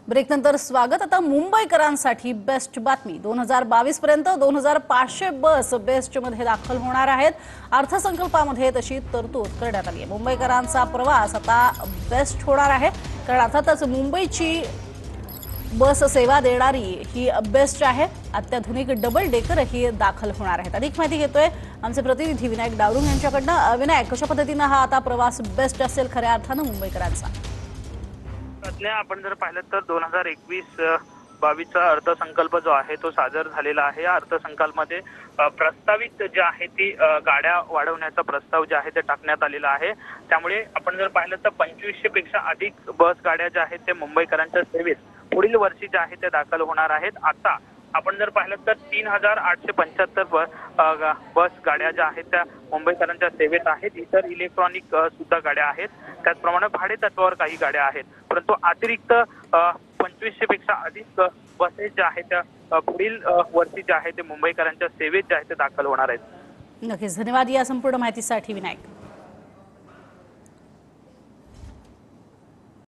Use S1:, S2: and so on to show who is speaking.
S1: ब्रेकनंतर स्वागत। आता मुंबईकरांसाठी बेस्ट बातमी। 2022 पर्यंत 2500 बस बेस्ट मध्ये दाखल होणार आहेत। अर्थसंकल्पामध्ये तशी तरतूद करण्यात आली आहे। मुंबईकरांचा प्रवास आता बेस्ट होणार आहे, कारण अर्थातच मुंबईची बस सेवा देणारी ही बेस्ट आहे। अत्याधुनिक डबल डेकर ही दाखल होणार आहेत। अधिक माहिती घेतोय आमचे प्रतिनिधी विनायक डावरुंग यांच्याकडनं। विनायक, कशा पद्धतीने हा आता प्रवास बेस्ट असेल खऱ्या अर्थानं मुंबईकरांचा?
S2: आपण जर पाहिलं तर 2021-22 अर्थसंकल्प जो आहे तो सादर झालेला आहे। या अर्थसंकल्पामध्ये प्रस्तावित जे आहे ती गाड्या वाढवण्याचा प्रस्ताव जे आहे ते टाकण्यात आलेला आहे। त्यामुळे आपण जर पाहिलं तर 2500 पेक्षा अधिक बस गाड्या ज्या आहेत ते मुंबईकरांच्या सेवेत पुढील वर्षी जे आहे ते दाखल होणार आहेत। आता आपण जर पाहिलं तर 3875 बस गाड्या ज्या आहेत त्या मुंबईकरांच्या सेवेत आहेत। इतर इलेक्ट्रॉनिक सुद्धा गाड्या आहेत, त्याचप्रमाणे भाडे तत्वावर काही गाड्या आहेत। परंतु अतिरिक्त 2500 पेक्षा अधिक बसेस ज्या आहेत त्या पुढील वर्षी जे आहे ते मुंबईकरांच्या सेवेत जे आहे ते दाखल होणार आहेत।
S1: नक्कीच, धन्यवाद या संपूर्ण माहितीसाठी विनायक।